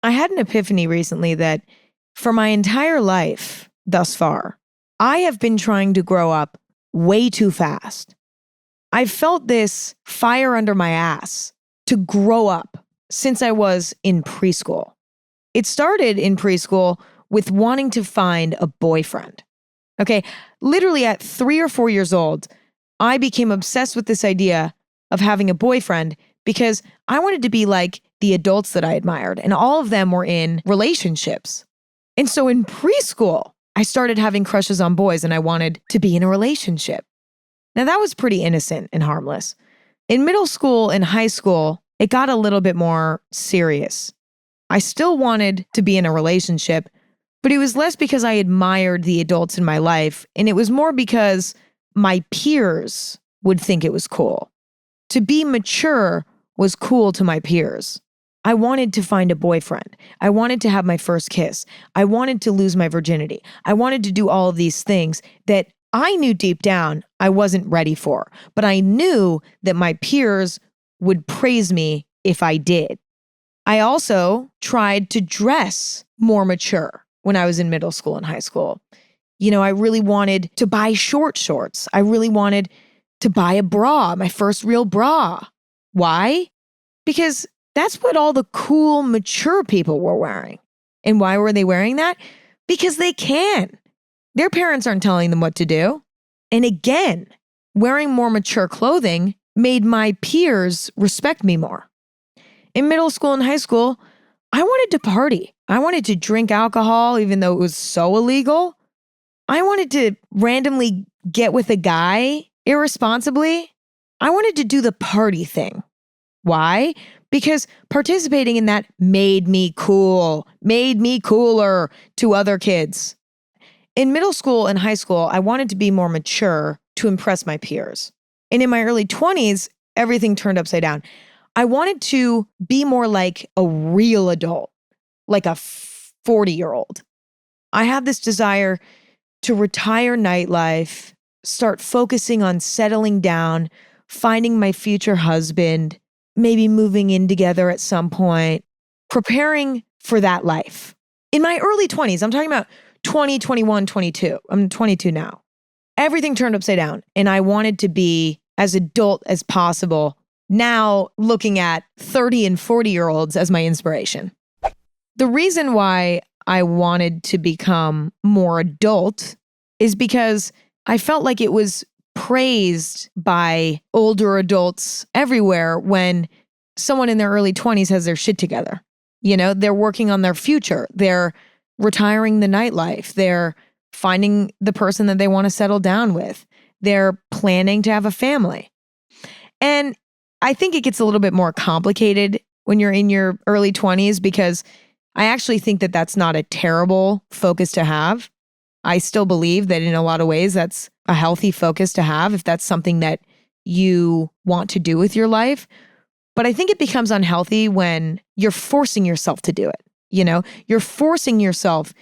I had an epiphany recently that for my entire life thus far, I have been trying to grow up way too fast. I've felt this fire under my ass to grow up since I was in preschool. It started in preschool with wanting to find a boyfriend. Okay, literally at 3 or 4 years old, I became obsessed with this idea of having a boyfriend because I wanted to be like the adults that I admired, and all of them were in relationships. And so in preschool, I started having crushes on boys and I wanted to be in a relationship. Now that was pretty innocent and harmless. In middle school and high school, it got a little bit more serious. I still wanted to be in a relationship, but it was less because I admired the adults in my life, and it was more because my peers would think it was cool. To be mature was cool to my peers. I wanted to find a boyfriend. I wanted to have my first kiss. I wanted to lose my virginity. I wanted to do all of these things that I knew deep down I wasn't ready for, but I knew that my peers would praise me if I did. I also tried to dress more mature when I was in middle school and high school. You know, I really wanted to buy short shorts. I really wanted to buy a bra, my first real bra. Why? Because that's what all the cool, mature people were wearing. And why were they wearing that? Because they can. Their parents aren't telling them what to do. And again, wearing more mature clothing made my peers respect me more. In middle school and high school, I wanted to party. I wanted to drink alcohol, even though it was so illegal. I wanted to randomly get with a guy irresponsibly. I wanted to do the party thing. Why? Because participating in that made me cool, made me cooler to other kids. In middle school and high school, I wanted to be more mature to impress my peers. And in my early 20s, everything turned upside down. I wanted to be more like a real adult, like a 40-year-old. I had this desire to retire nightlife, start focusing on settling down, finding my future husband, maybe moving in together at some point, preparing for that life. In my early 20s, I'm talking about 20, 21, 22. I'm 22 now. Everything turned upside down, and I wanted to be as adult as possible. Now looking at 30 and 40-year-olds as my inspiration. The reason why I wanted to become more adult is because I felt like it was praised by older adults everywhere when someone in their early 20s has their shit together. You know, they're working on their future. They're retiring the nightlife. They're finding the person that they want to settle down with. They're planning to have a family. And I think it gets a little bit more complicated when you're in your early 20s because I actually think that that's not a terrible focus to have. I still believe that in a lot of ways that's a healthy focus to have if that's something that you want to do with your life. But I think it becomes unhealthy when you're forcing yourself to do it. You know, you're forcing yourself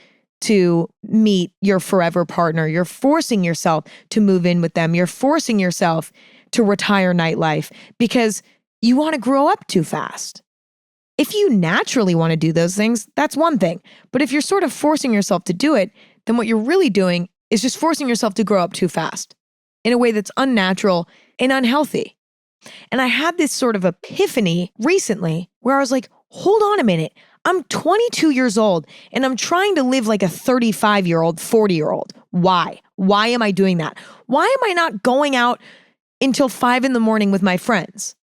to meet your forever partner. You're forcing yourself to move in with them. You're forcing yourself to retire nightlife because you want to grow up too fast. If you naturally want to do those things, that's one thing. But if you're sort of forcing yourself to do it, then what you're really doing is just forcing yourself to grow up too fast in a way that's unnatural and unhealthy. And I had this sort of epiphany recently where I was like, hold on a minute. I'm 22 years old and I'm trying to live like a 35-year-old, 40-year-old. Why? Why am I doing that? Why am I not going out until 5 a.m. with my friends?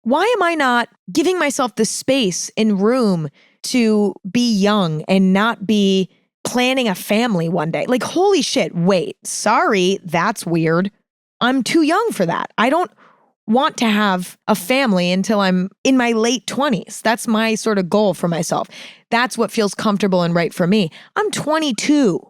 Why am I not giving myself the space and room to be young and not be planning a family one day? Like, holy shit, wait, sorry, that's weird. I'm too young for that. I don't want to have a family until I'm in my late 20s. That's my sort of goal for myself. That's what feels comfortable and right for me. I'm 22.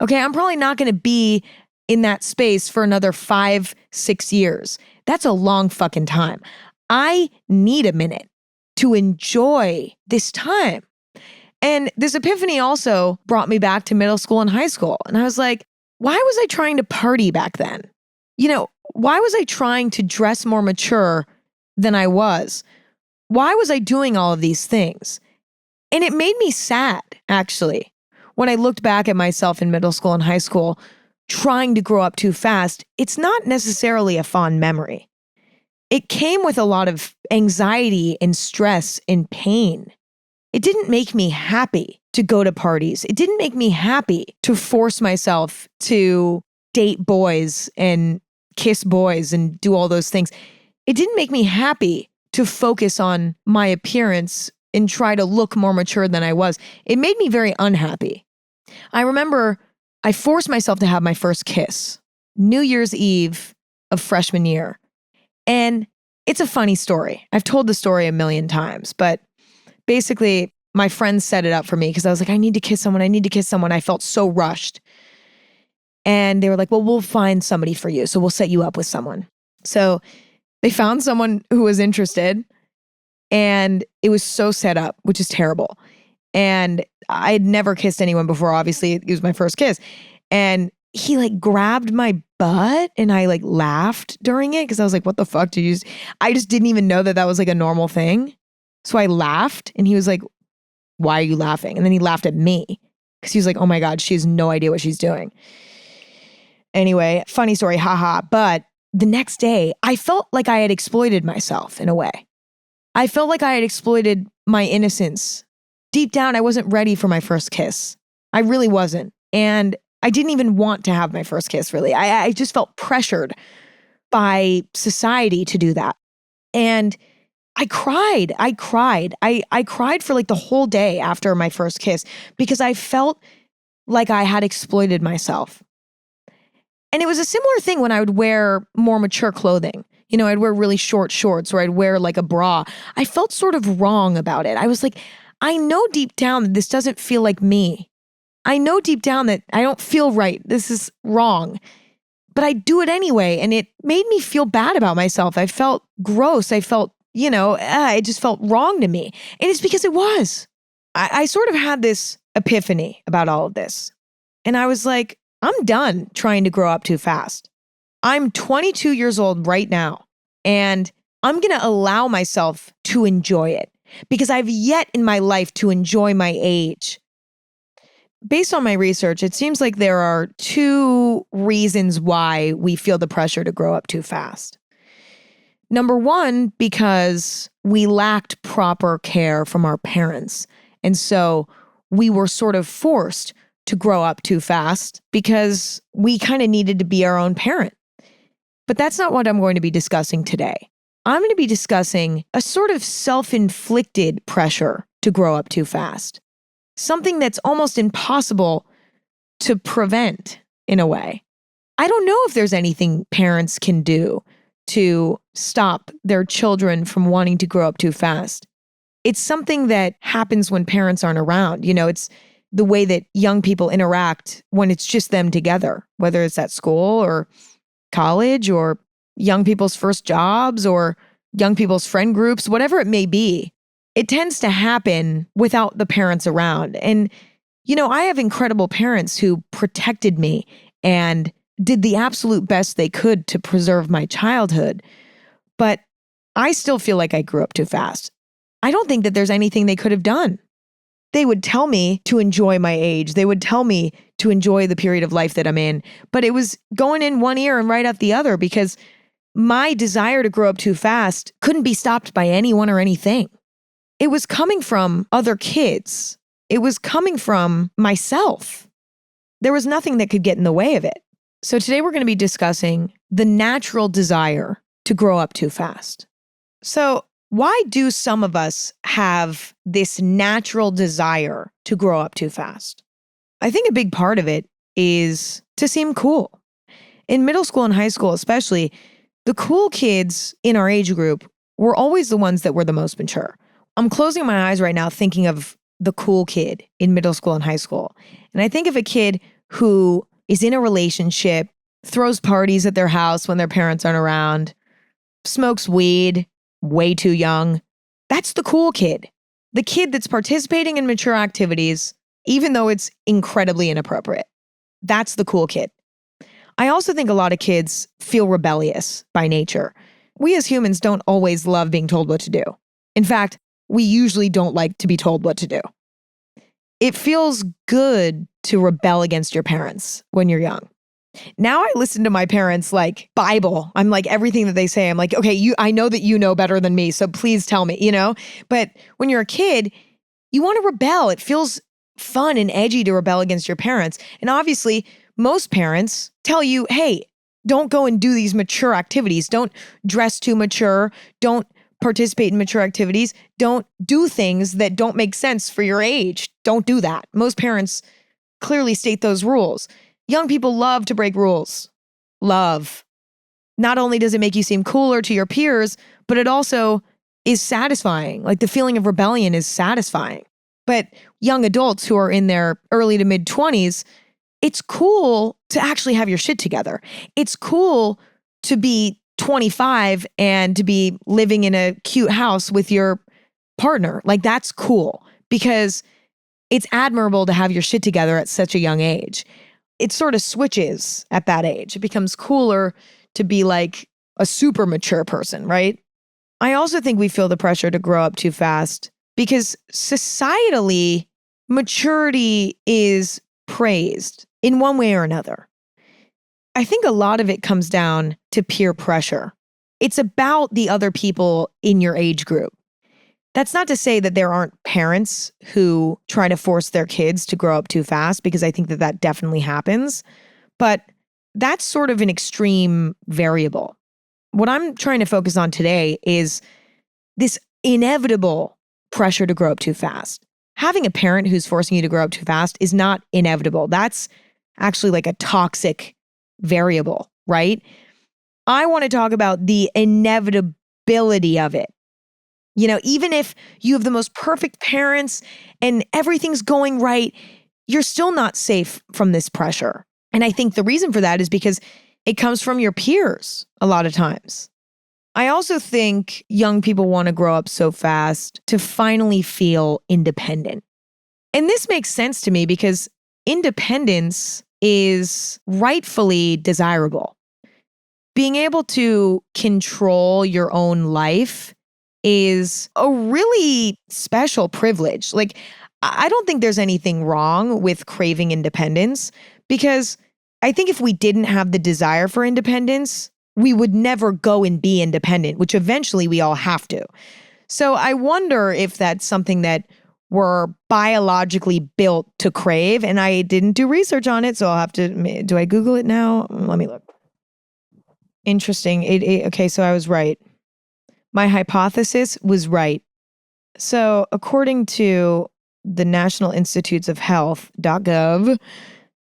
Okay, I'm probably not going to be in that space for another 5-6 years. That's a long fucking time. I need a minute to enjoy this time. And this epiphany also brought me back to middle school and high school. And I was like, why was I trying to party back then? You know, why was I trying to dress more mature than I was? Why was I doing all of these things? And it made me sad, actually. When I looked back at myself in middle school and high school, trying to grow up too fast, it's not necessarily a fond memory. It came with a lot of anxiety and stress and pain. It didn't make me happy to go to parties. It didn't make me happy to force myself to date boys and kiss boys and do all those things. It didn't make me happy to focus on my appearance and try to look more mature than I was. It made me very unhappy. I remember I forced myself to have my first kiss, New Year's Eve of freshman year. And it's a funny story. I've told the story a million times, but basically my friends set it up for me because I was like, I need to kiss someone. I need to kiss someone. I felt so rushed. And they were like, well, we'll find somebody for you. So we'll set you up with someone. So they found someone who was interested, and it was so set up, which is terrible. And I had never kissed anyone before. Obviously, it was my first kiss. And he like grabbed my butt and I like laughed during it because I was like, what the fuck did you I just didn't even know that that was like a normal thing. So I laughed and he was like, why are you laughing? And then he laughed at me because he was like, oh my God, she has no idea what she's doing. Anyway, funny story, haha. But the next day, I felt like I had exploited myself in a way. I felt like I had exploited my innocence. Deep down, I wasn't ready for my first kiss. I really wasn't. And I didn't even want to have my first kiss, really. I just felt pressured by society to do that. And I cried. I cried for like the whole day after my first kiss because I felt like I had exploited myself. And it was a similar thing when I would wear more mature clothing. You know, I'd wear really short shorts or I'd wear like a bra. I felt sort of wrong about it. I was like, I know deep down that this doesn't feel like me. I know deep down that I don't feel right. This is wrong. But I do it anyway. And it made me feel bad about myself. I felt gross. I felt, it just felt wrong to me. And it's because it was. I sort of had this epiphany about all of this. And I was like, I'm done trying to grow up too fast. I'm 22 years old right now. And I'm going to allow myself to enjoy it because I've yet in my life to enjoy my age. Based on my research, it seems like there are two reasons why we feel the pressure to grow up too fast. Number one, because we lacked proper care from our parents. And so we were sort of forced to grow up too fast because we kind of needed to be our own parent. But that's not what I'm going to be discussing today. I'm going to be discussing a sort of self-inflicted pressure to grow up too fast. Something that's almost impossible to prevent in a way. I don't know if there's anything parents can do to stop their children from wanting to grow up too fast. It's something that happens when parents aren't around. It's the way that young people interact when it's just them together, whether it's at school or college or young people's first jobs or young people's friend groups, whatever it may be. It tends to happen without the parents around. And, I have incredible parents who protected me and did the absolute best they could to preserve my childhood. But I still feel like I grew up too fast. I don't think that there's anything they could have done. They would tell me to enjoy my age. They would tell me to enjoy the period of life that I'm in. But it was going in one ear and right out the other because my desire to grow up too fast couldn't be stopped by anyone or anything. It was coming from other kids. It was coming from myself. There was nothing that could get in the way of it. So today we're going to be discussing the natural desire to grow up too fast. So why do some of us have this natural desire to grow up too fast? I think a big part of it is to seem cool. In middle school and high school especially, the cool kids in our age group were always the ones that were the most mature. I'm closing my eyes right now thinking of the cool kid in middle school and high school. And I think of a kid who is in a relationship, throws parties at their house when their parents aren't around, smokes weed, way too young. That's the cool kid. The kid that's participating in mature activities, even though it's incredibly inappropriate. That's the cool kid. I also think a lot of kids feel rebellious by nature. We as humans don't always love being told what to do. In fact, we usually don't like to be told what to do. It feels good to rebel against your parents when you're young. Now I listen to my parents like Bible. I'm like everything that they say. I'm like, okay, I know that you know better than me, so please tell me, But when you're a kid, you want to rebel. It feels fun and edgy to rebel against your parents. And obviously, most parents tell you, hey, don't go and do these mature activities. Don't dress too mature. Don't participate in mature activities. Don't do things that don't make sense for your age. Don't do that. Most parents clearly state those rules. Young people love to break rules. Love. Not only does it make you seem cooler to your peers, but it also is satisfying. Like the feeling of rebellion is satisfying. But young adults who are in their early to mid 20s, it's cool to actually have your shit together. It's cool to be 25 and to be living in a cute house with your partner. Like that's cool because it's admirable to have your shit together at such a young age. It sort of switches at that age. It becomes cooler to be like a super mature person, right? I also think we feel the pressure to grow up too fast because societally, maturity is praised in one way or another. I think a lot of it comes down to peer pressure. It's about the other people in your age group. That's not to say that there aren't parents who try to force their kids to grow up too fast, because I think that that definitely happens. But that's sort of an extreme variable. What I'm trying to focus on today is this inevitable pressure to grow up too fast. Having a parent who's forcing you to grow up too fast is not inevitable. That's actually like a toxic variable, right? I want to talk about the inevitability of it. Even if you have the most perfect parents and everything's going right, you're still not safe from this pressure. And I think the reason for that is because it comes from your peers a lot of times. I also think young people want to grow up so fast to finally feel independent. And this makes sense to me because independence is rightfully desirable. Being able to control your own life is a really special privilege. Like, I don't think there's anything wrong with craving independence, because I think if we didn't have the desire for independence, we would never go and be independent, which eventually we all have to. So I wonder if that's something that we're biologically built to crave. And I didn't do research on it, so I'll have to, do I Google it now? Let me look. Interesting. Okay, so I was right. My hypothesis was right. So according to the National Institutes of Health.gov,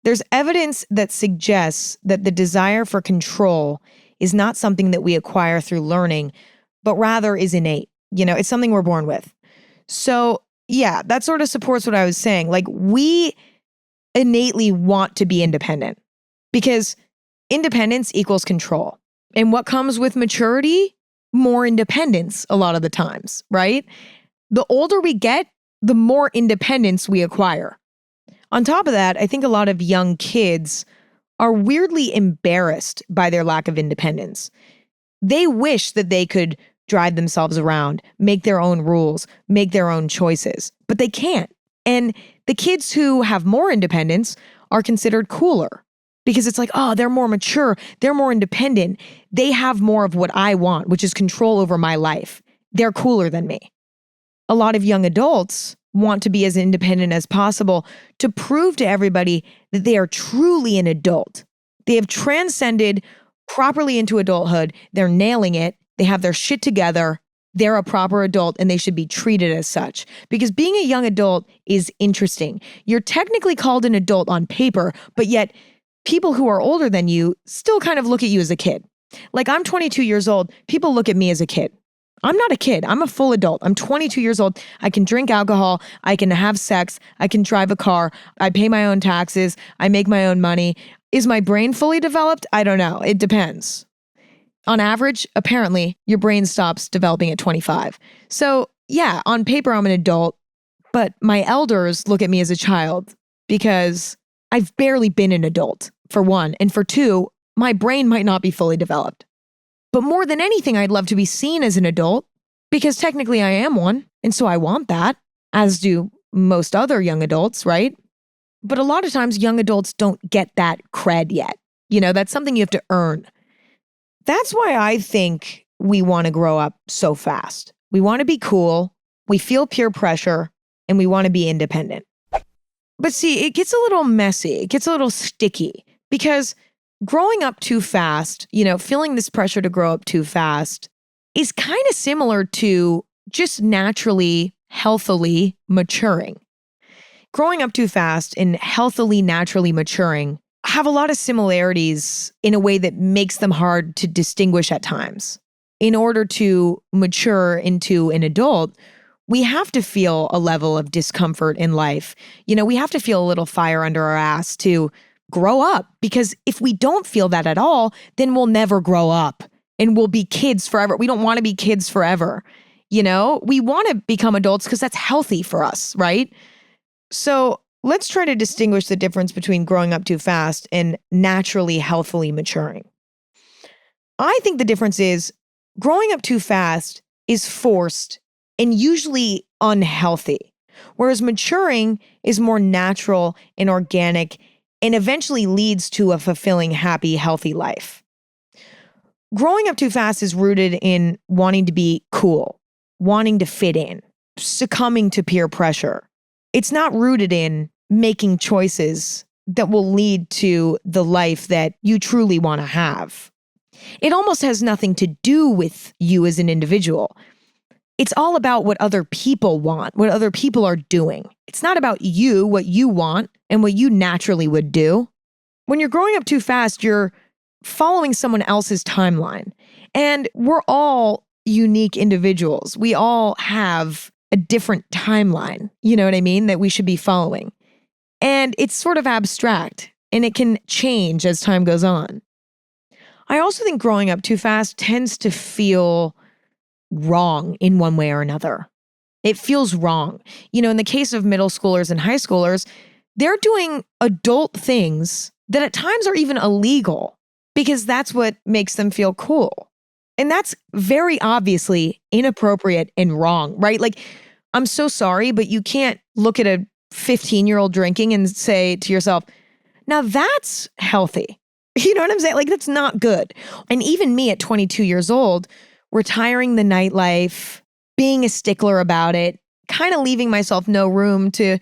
there's evidence that suggests that the desire for control is not something that we acquire through learning, but rather is innate. It's something we're born with. So yeah, that sort of supports what I was saying. Like, we innately want to be independent because independence equals control. And what comes with maturity? More independence a lot of the times, right? The older we get, the more independence we acquire. On top of that, I think a lot of young kids are weirdly embarrassed by their lack of independence. They wish that they could drive themselves around, make their own rules, make their own choices, but they can't. And the kids who have more independence are considered cooler because it's like, oh, they're more mature, they're more independent, they have more of what I want, which is control over my life. They're cooler than me. A lot of young adults want to be as independent as possible to prove to everybody that they are truly an adult. They have transcended properly into adulthood. They're nailing it. They have their shit together. They're a proper adult and they should be treated as such. Because being a young adult is interesting. You're technically called an adult on paper, but yet people who are older than you still kind of look at you as a kid. Like, I'm 22 years old. People look at me as a kid. I'm not a kid. I'm a full adult. I'm 22 years old. I can drink alcohol. I can have sex. I can drive a car. I pay my own taxes. I make my own money. Is my brain fully developed? I don't know. It depends. On average, apparently, your brain stops developing at 25. So yeah, on paper, I'm an adult, but my elders look at me as a child because I've barely been an adult, for one. And for two, my brain might not be fully developed. But more than anything, I'd love to be seen as an adult because technically I am one. And so I want that, as do most other young adults, right? But a lot of times young adults don't get that cred yet. That's something you have to earn. That's why I think we want to grow up so fast. We want to be cool, we feel peer pressure, and we want to be independent. But see, it gets a little messy, it gets a little sticky, because growing up too fast, feeling this pressure to grow up too fast is kind of similar to just naturally, healthily maturing. Growing up too fast and healthily, naturally maturing have a lot of similarities in a way that makes them hard to distinguish at times. In order to mature into an adult, we have to feel a level of discomfort in life. We have to feel a little fire under our ass to grow up, because if we don't feel that at all, then we'll never grow up and we'll be kids forever. We don't want to be kids forever. We want to become adults because that's healthy for us, right? So let's try to distinguish the difference between growing up too fast and naturally, healthily maturing. I think the difference is growing up too fast is forced and usually unhealthy, whereas maturing is more natural and organic and eventually leads to a fulfilling, happy, healthy life. Growing up too fast is rooted in wanting to be cool, wanting to fit in, succumbing to peer pressure. It's not rooted in making choices that will lead to the life that you truly want to have. It almost has nothing to do with you as an individual. It's all about what other people want, what other people are doing. It's not about you, what you want, and what you naturally would do. When you're growing up too fast, you're following someone else's timeline. And we're all unique individuals. We all have a different timeline, you know what I mean, that we should be following. And it's sort of abstract, and it can change as time goes on. I also think growing up too fast tends to feel wrong in one way or another. It feels wrong. In the case of middle schoolers and high schoolers, they're doing adult things that at times are even illegal because that's what makes them feel cool. And that's very obviously inappropriate and wrong, right? Like, I'm so sorry, but you can't look at a 15-year-old drinking and say to yourself, now that's healthy. You know what I'm saying? Like, that's not good. And even me at 22 years old, retiring the nightlife, being a stickler about it, kind of leaving myself no room to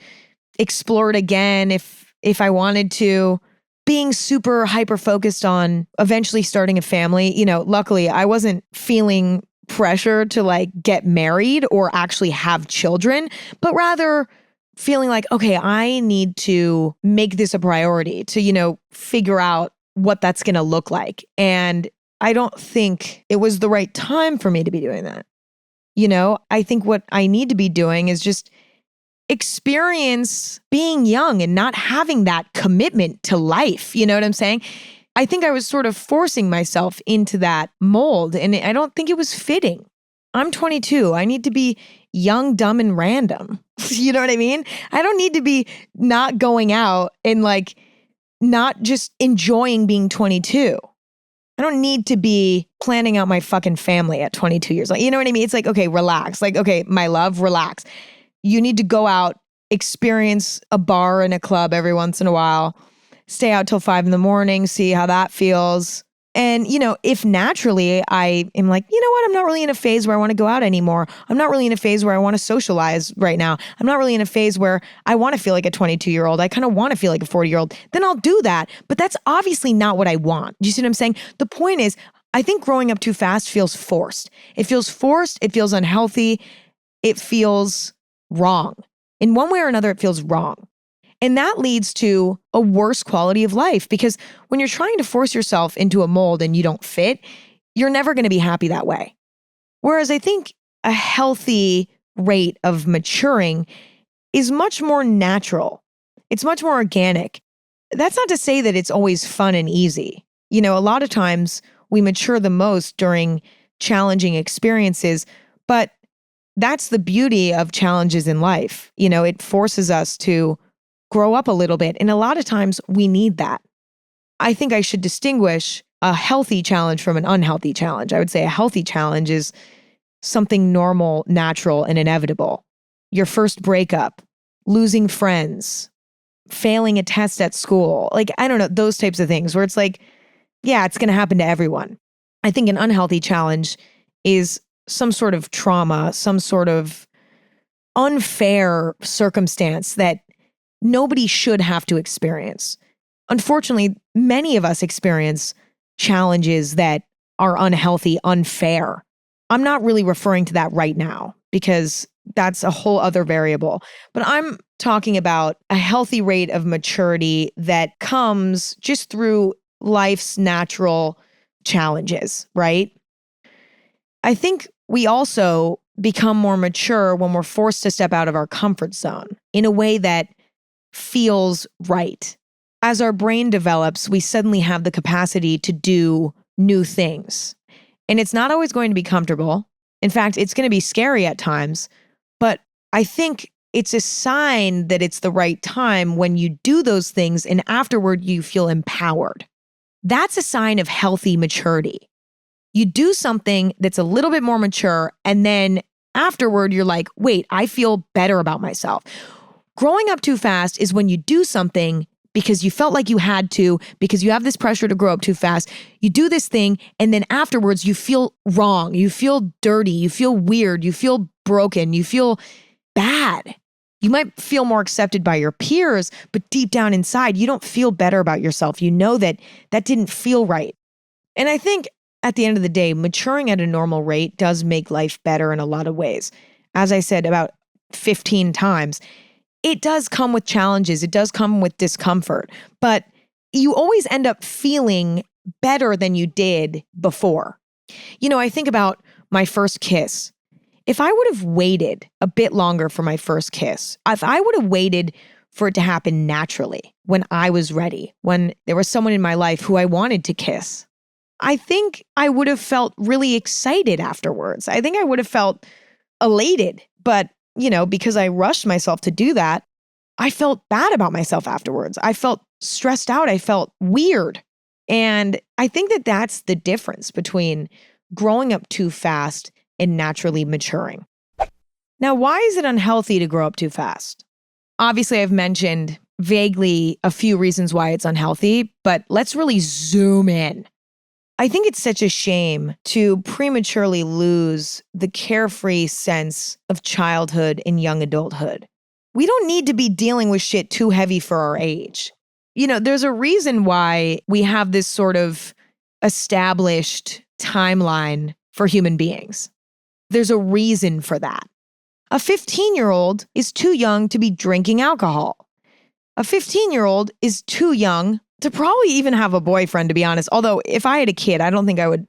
explore it again if I wanted to, being super hyper focused on eventually starting a family. Luckily I wasn't feeling pressure to get married or actually have children, but rather feeling like, okay, I need to make this a priority to, figure out what that's going to look like. And I don't think it was the right time for me to be doing that. I think what I need to be doing is just experience being young and not having that commitment to life. You know what I'm saying? I think I was sort of forcing myself into that mold, and I don't think it was fitting. I'm 22. I need to be young, dumb, and random. You know what I mean? I don't need to be not going out and not just enjoying being 22. I don't need to be planning out my fucking family at 22 years old. You know what I mean? It's like, okay, relax. Okay, my love, relax. You need to go out, experience a bar and a club every once in a while, stay out till 5 a.m, see how that feels. And, if naturally I am like, you know what, I'm not really in a phase where I want to go out anymore. I'm not really in a phase where I want to socialize right now. I'm not really in a phase where I want to feel like a 22-year-old. I kind of want to feel like a 40-year-old. Then I'll do that. But that's obviously not what I want. Do you see what I'm saying? The point is, I think growing up too fast feels forced. It feels forced. It feels unhealthy. It feels wrong. In one way or another, it feels wrong. And that leads to a worse quality of life, because when you're trying to force yourself into a mold and you don't fit, you're never going to be happy that way. Whereas I think a healthy rate of maturing is much more natural. It's much more organic. That's not to say that it's always fun and easy. A lot of times we mature the most during challenging experiences, but that's the beauty of challenges in life. It forces us to grow up a little bit. And a lot of times we need that. I think I should distinguish a healthy challenge from an unhealthy challenge. I would say a healthy challenge is something normal, natural, and inevitable. Your first breakup, losing friends, failing a test at school. Like, I don't know, those types of things where it's like, yeah, it's going to happen to everyone. I think an unhealthy challenge is some sort of trauma, some sort of unfair circumstance that nobody should have to experience. Unfortunately, many of us experience challenges that are unhealthy, unfair. I'm not really referring to that right now because that's a whole other variable. But I'm talking about a healthy rate of maturity that comes just through life's natural challenges, right? I think we also become more mature when we're forced to step out of our comfort zone in a way that feels right. As our brain develops, we suddenly have the capacity to do new things. And it's not always going to be comfortable. In fact, it's going to be scary at times. But I think it's a sign that it's the right time when you do those things and afterward you feel empowered. That's a sign of healthy maturity. You do something that's a little bit more mature, and then afterward you're like, wait, I feel better about myself. Growing up too fast is when you do something because you felt like you had to, because you have this pressure to grow up too fast. You do this thing, and then afterwards you feel wrong, you feel dirty, you feel weird, you feel broken, you feel bad. You might feel more accepted by your peers, but deep down inside, you don't feel better about yourself. You know that that didn't feel right. And I think at the end of the day, maturing at a normal rate does make life better in a lot of ways. As I said about 15 times, it does come with challenges. It does come with discomfort, but you always end up feeling better than you did before. You know, I think about my first kiss. If I would have waited a bit longer for my first kiss, if I would have waited for it to happen naturally when I was ready, when there was someone in my life who I wanted to kiss, I think I would have felt really excited afterwards. I think I would have felt elated, but because I rushed myself to do that, I felt bad about myself afterwards. I felt stressed out. I felt weird. And I think that that's the difference between growing up too fast and naturally maturing. Now, why is it unhealthy to grow up too fast? Obviously, I've mentioned vaguely a few reasons why it's unhealthy, but let's really zoom in. I think it's such a shame to prematurely lose the carefree sense of childhood and young adulthood. We don't need to be dealing with shit too heavy for our age. There's a reason why we have this sort of established timeline for human beings. There's a reason for that. A 15-year-old is too young to be drinking alcohol. A 15-year-old is too young to probably even have a boyfriend, to be honest. Although if I had a kid, I don't think I would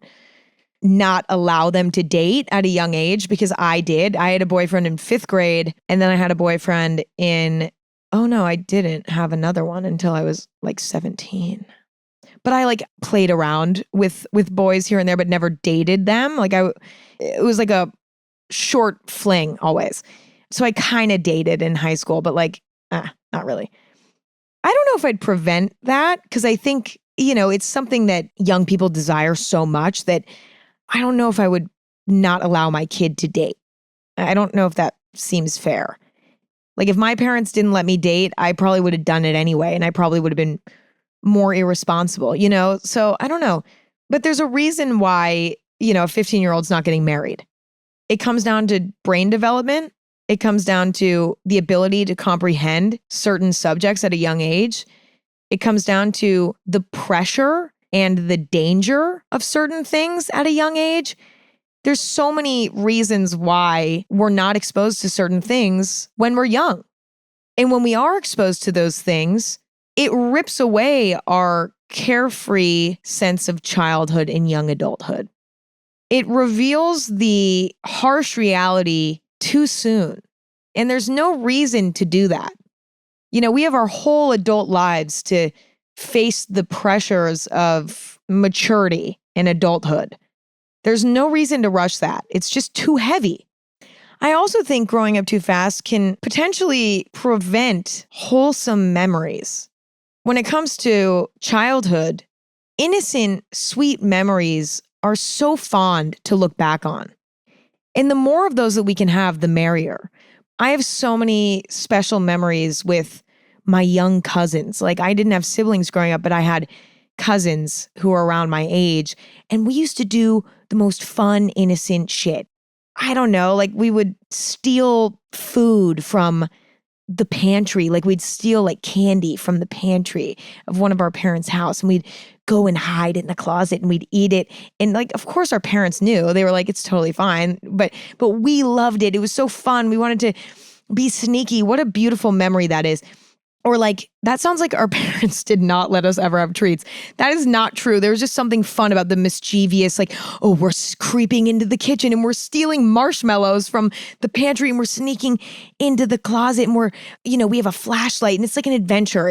not allow them to date at a young age, because I did. I had a boyfriend in 5th grade, and then I had a boyfriend I didn't have another one until I was like 17. But I played around with boys here and there, but never dated them. It was like a short fling always. So I kind of dated in high school, but not really. I don't know if I'd prevent that, because I think, it's something that young people desire so much that I don't know if I would not allow my kid to date. I don't know if that seems fair. If my parents didn't let me date, I probably would have done it anyway, and I probably would have been more irresponsible, So I don't know. But there's a reason why, a 15-year-old's not getting married. It comes down to brain development. It comes down to the ability to comprehend certain subjects at a young age. It comes down to the pressure and the danger of certain things at a young age. There's so many reasons why we're not exposed to certain things when we're young. And when we are exposed to those things, it rips away our carefree sense of childhood and young adulthood. It reveals the harsh reality too soon. And there's no reason to do that. We have our whole adult lives to face the pressures of maturity and adulthood. There's no reason to rush that. It's just too heavy. I also think growing up too fast can potentially prevent wholesome memories. When it comes to childhood, innocent, sweet memories are so fond to look back on. And the more of those that we can have, the merrier. I have so many special memories with my young cousins. Like I didn't have siblings growing up, but I had cousins who were around my age. And we used to do the most fun, innocent shit. I don't know, like we would steal food from the pantry. Like we'd steal like candy from the pantry of one of our parents' house and we'd go and hide it in the closet and we'd eat it. And like, of course our parents knew. They were like, it's totally fine. But we loved it. It was so fun. We wanted to be sneaky. What a beautiful memory that is. Or like, that sounds like our parents did not let us ever have treats. That is not true. There was just something fun about the mischievous, like, oh, we're creeping into the kitchen and we're stealing marshmallows from the pantry and we're sneaking into the closet and we have a flashlight and it's like an adventure.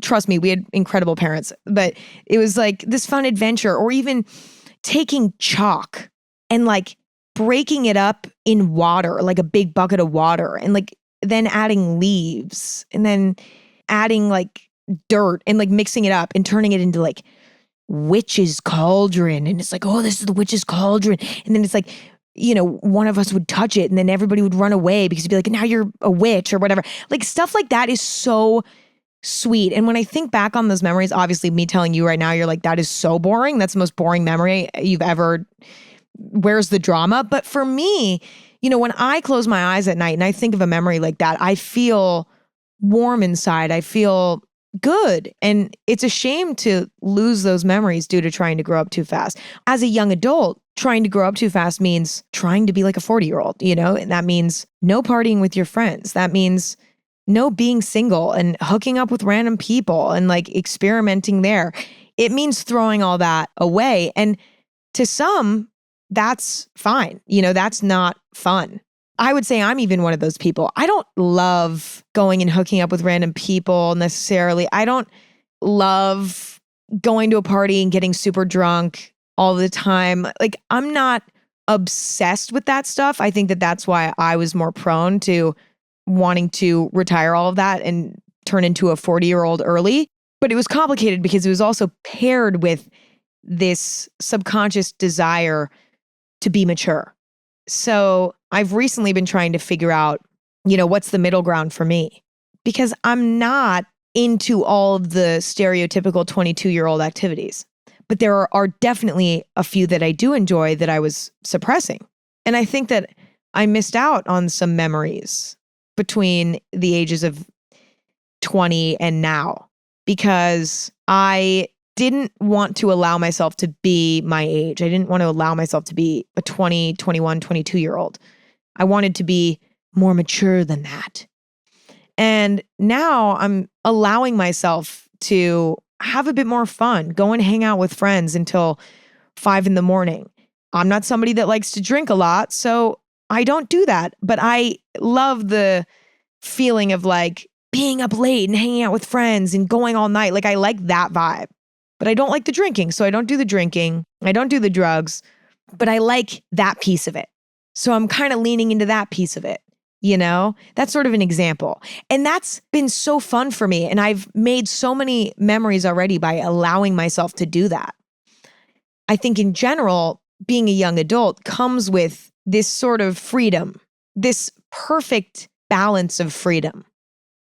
Trust me, we had incredible parents, but it was like this fun adventure. Or even taking chalk and like breaking it up in water, like a big bucket of water, and like then adding leaves and then adding like dirt and like mixing it up and turning it into like witch's cauldron. And it's like, oh, this is the witch's cauldron. And then it's like, one of us would touch it and then everybody would run away because it'd be like, now you're a witch or whatever. Like stuff like that is so sweet. And when I think back on those memories, obviously me telling you right now, you're like, that is so boring. That's the most boring memory you've ever, where's the drama? But for me, when I close my eyes at night and I think of a memory like that, I feel warm inside. I feel good. And it's a shame to lose those memories due to trying to grow up too fast. As a young adult, trying to grow up too fast means trying to be like a 40-year-old, and that means no partying with your friends. That means no being single and hooking up with random people and like experimenting there. It means throwing all that away. And to some, that's fine. That's not fun. I would say I'm even one of those people. I don't love going and hooking up with random people necessarily. I don't love going to a party and getting super drunk all the time. Like, I'm not obsessed with that stuff. I think that that's why I was more prone to wanting to retire all of that and turn into a 40-year-old early. But it was complicated because it was also paired with this subconscious desire to be mature. So I've recently been trying to figure out, what's the middle ground for me? Because I'm not into all of the stereotypical 22-year-old activities. But there are definitely a few that I do enjoy that I was suppressing. And I think that I missed out on some memories between the ages of 20 and now because I didn't want to allow myself to be my age. I didn't want to allow myself to be a 20, 21, 22-year-old. I wanted to be more mature than that. And now I'm allowing myself to have a bit more fun, go and hang out with friends until 5 a.m. I'm not somebody that likes to drink a lot, so I don't do that. But I love the feeling of like being up late and hanging out with friends and going all night. Like I like that vibe. But I don't like the drinking, so I don't do the drinking. I don't do the drugs, but I like that piece of it. So I'm kind of leaning into that piece of it, That's sort of an example. And that's been so fun for me. And I've made so many memories already by allowing myself to do that. I think in general, being a young adult comes with this sort of freedom, this perfect balance of freedom.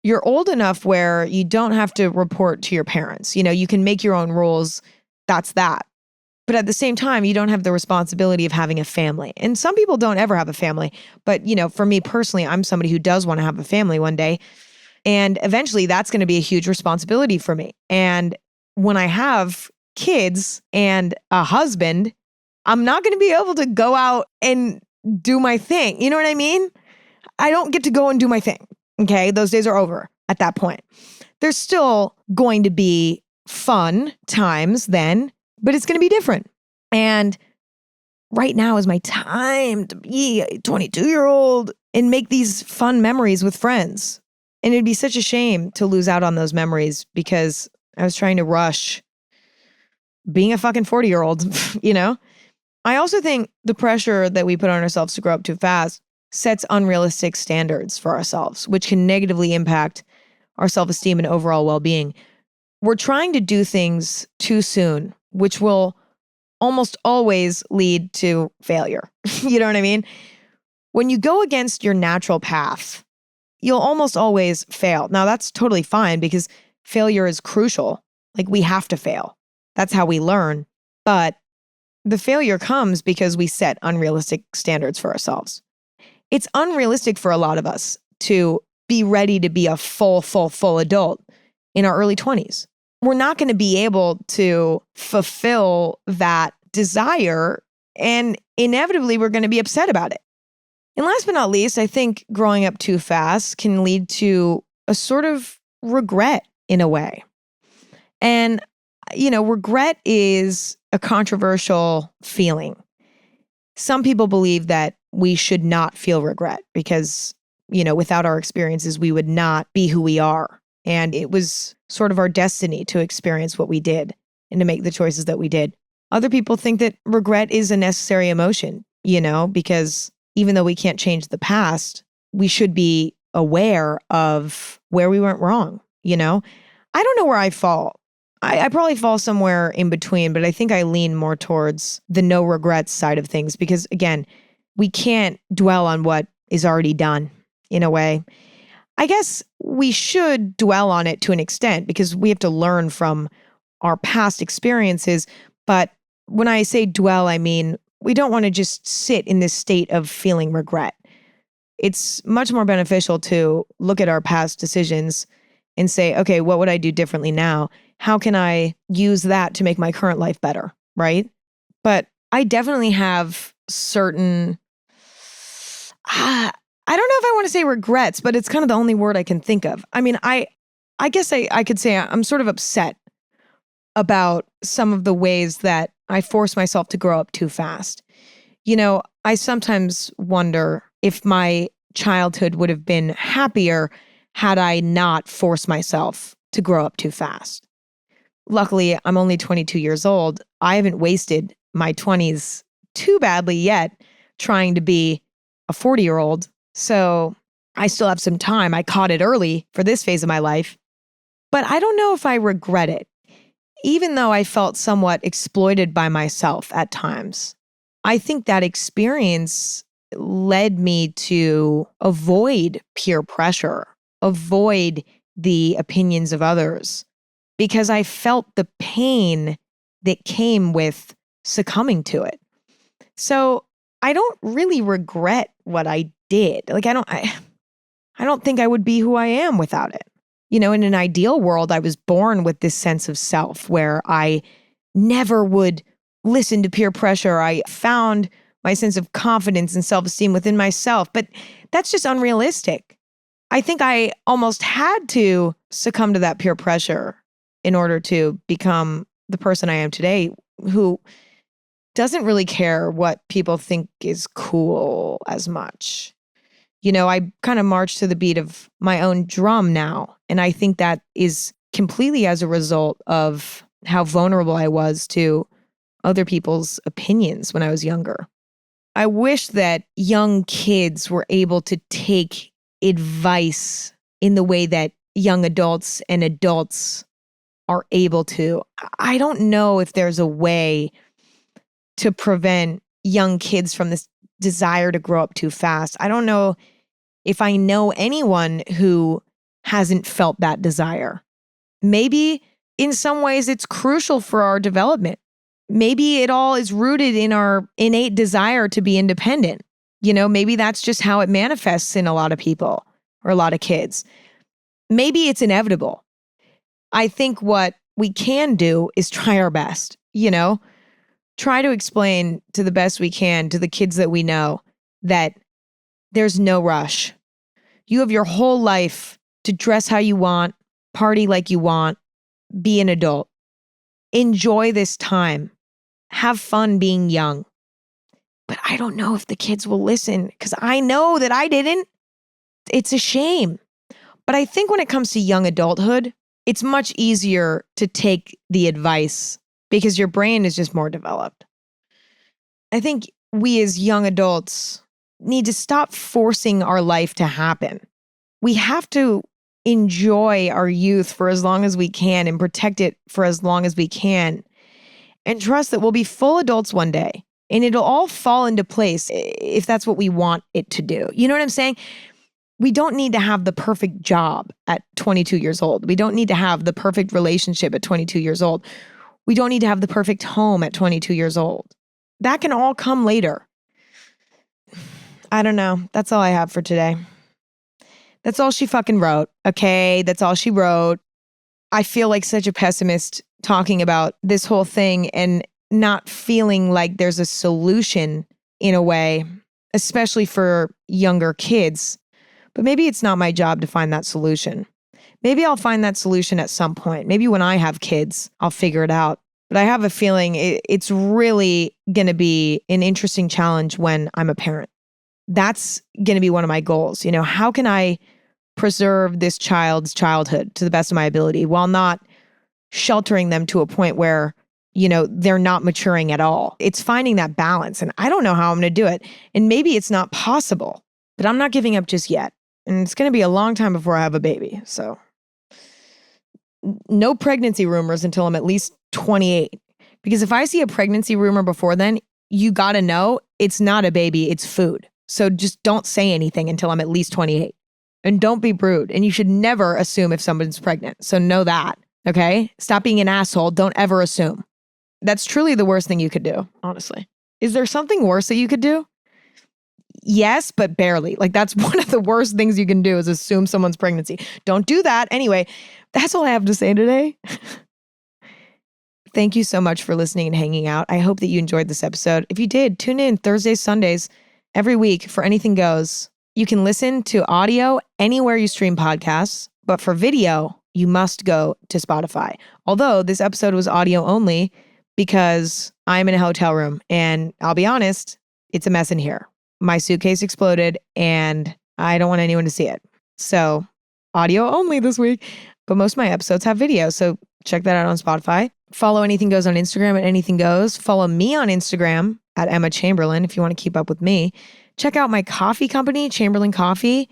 You're old enough where you don't have to report to your parents. You can make your own rules. That's that. But at the same time, you don't have the responsibility of having a family. And some people don't ever have a family. But, for me personally, I'm somebody who does want to have a family one day. And eventually that's going to be a huge responsibility for me. And when I have kids and a husband, I'm not going to be able to go out and do my thing. You know what I mean? I don't get to go and do my thing. Okay, those days are over at that point. There's still going to be fun times then, but it's going to be different. And right now is my time to be a 22-year-old and make these fun memories with friends. And it'd be such a shame to lose out on those memories because I was trying to rush being a fucking 40-year-old, I also think the pressure that we put on ourselves to grow up too fast sets unrealistic standards for ourselves, which can negatively impact our self-esteem and overall well-being. We're trying to do things too soon, which will almost always lead to failure. You know what I mean? When you go against your natural path, you'll almost always fail. Now, that's totally fine because failure is crucial. Like, we have to fail. That's how we learn. But the failure comes because we set unrealistic standards for ourselves. It's unrealistic for a lot of us to be ready to be a full adult in our early 20s. We're not going to be able to fulfill that desire, and inevitably we're going to be upset about it. And last but not least, I think growing up too fast can lead to a sort of regret in a way. And, regret is a controversial feeling. Some people believe that we should not feel regret because, without our experiences, we would not be who we are. And it was sort of our destiny to experience what we did and to make the choices that we did. Other people think that regret is a necessary emotion, because even though we can't change the past, we should be aware of where we went wrong, I don't know where I fall. I probably fall somewhere in between, but I think I lean more towards the no regrets side of things because, again, we can't dwell on what is already done in a way. I guess we should dwell on it to an extent because we have to learn from our past experiences. But when I say dwell, I mean, we don't want to just sit in this state of feeling regret. It's much more beneficial to look at our past decisions and say, okay, what would I do differently now? How can I use that to make my current life better, right? But I definitely have certain, I don't know if I want to say regrets, but it's kind of the only word I can think of. I mean, I guess I could say I'm sort of upset about some of the ways that I force myself to grow up too fast. I sometimes wonder if my childhood would have been happier had I not forced myself to grow up too fast. Luckily, I'm only 22 years old. I haven't wasted my 20s too badly yet trying to be a 40-year-old. So I still have some time. I caught it early for this phase of my life. But I don't know if I regret it, even though I felt somewhat exploited by myself at times. I think that experience led me to avoid peer pressure, avoid the opinions of others, because I felt the pain that came with succumbing to it. So I don't really regret what I did. Like, I don't think I would be who I am without it. In an ideal world, I was born with this sense of self where I never would listen to peer pressure. I found my sense of confidence and self-esteem within myself, but that's just unrealistic. I think I almost had to succumb to that peer pressure in order to become the person I am today, who doesn't really care what people think is cool as much. I kind of march to the beat of my own drum now. And I think that is completely as a result of how vulnerable I was to other people's opinions when I was younger. I wish that young kids were able to take advice in the way that young adults and adults are able to. I don't know if there's a way to prevent young kids from this desire to grow up too fast. I don't know if I know anyone who hasn't felt that desire. Maybe in some ways it's crucial for our development. Maybe it all is rooted in our innate desire to be independent. Maybe that's just how it manifests in a lot of people or a lot of kids. Maybe it's inevitable. I think what we can do is try our best, try to explain to the best we can to the kids that we know that there's no rush. You have your whole life to dress how you want, party like you want, be an adult. Enjoy this time. Have fun being young. But I don't know if the kids will listen because I know that I didn't. It's a shame. But I think when it comes to young adulthood, it's much easier to take the advice because your brain is just more developed. I think we as young adults need to stop forcing our life to happen. We have to enjoy our youth for as long as we can and protect it for as long as we can and trust that we'll be full adults one day And it'll all fall into place if that's what we want it to do. You know what I'm saying? We don't need to have the perfect job at 22 years old. We don't need to have the perfect relationship at 22 years old. We don't need to have the perfect home at 22 years old. That can all come later. I don't know. That's all I have for today. That's all she fucking wrote. Okay, that's all she wrote. I feel like such a pessimist talking about this whole thing and not feeling like there's a solution in a way, especially for younger kids. But maybe it's not my job to find that solution. Maybe I'll find that solution at some point. Maybe when I have kids, I'll figure it out. But I have a feeling it's really going to be an interesting challenge when I'm a parent. That's going to be one of my goals. You know, how can I preserve this child's childhood to the best of my ability while not sheltering them to a point where, you know, they're not maturing at all? It's finding that balance. And I don't know how I'm going to do it. And maybe it's not possible, but I'm not giving up just yet. And it's going to be a long time before I have a baby. So no pregnancy rumors until I'm at least 28. Because if I see a pregnancy rumor before then, you got to know it's not a baby, it's food. So just don't say anything until I'm at least 28. And don't be rude. And you should never assume if someone's pregnant. So know that, okay? Stop being an asshole. Don't ever assume. That's truly the worst thing you could do, honestly. Is there something worse that you could do? Yes, but barely. Like that's one of the worst things you can do is assume someone's pregnancy. Don't do that. Anyway, that's all I have to say today. Thank you so much for listening and hanging out. I hope that you enjoyed this episode. If you did, tune in Thursdays, Sundays, every week for Anything Goes. You can listen to audio anywhere you stream podcasts, but for video, you must go to Spotify. Although this episode was audio only because I'm in a hotel room and I'll be honest, it's a mess in here. My suitcase exploded and I don't want anyone to see it. So audio only this week, but most of my episodes have video. So check that out on Spotify. Follow Anything Goes on Instagram at Anything Goes. Follow me on Instagram at Emma Chamberlain if you want to keep up with me. Check out my coffee company, Chamberlain Coffee.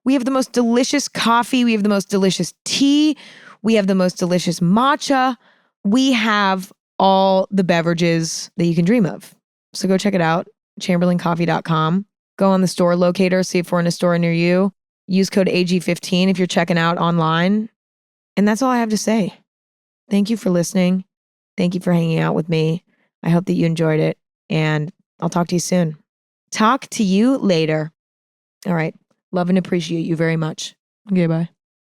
We have the most delicious coffee. We have the most delicious tea. We have the most delicious matcha. We have all the beverages that you can dream of. So go check it out, chamberlaincoffee.com. Go on the store locator, see if we're in a store near you. Use code AG15 if you're checking out online. And that's all I have to say. Thank you for listening. Thank you for hanging out with me. I hope that you enjoyed it. And I'll talk to you soon. Talk to you later. All right. Love and appreciate you very much. Okay, bye.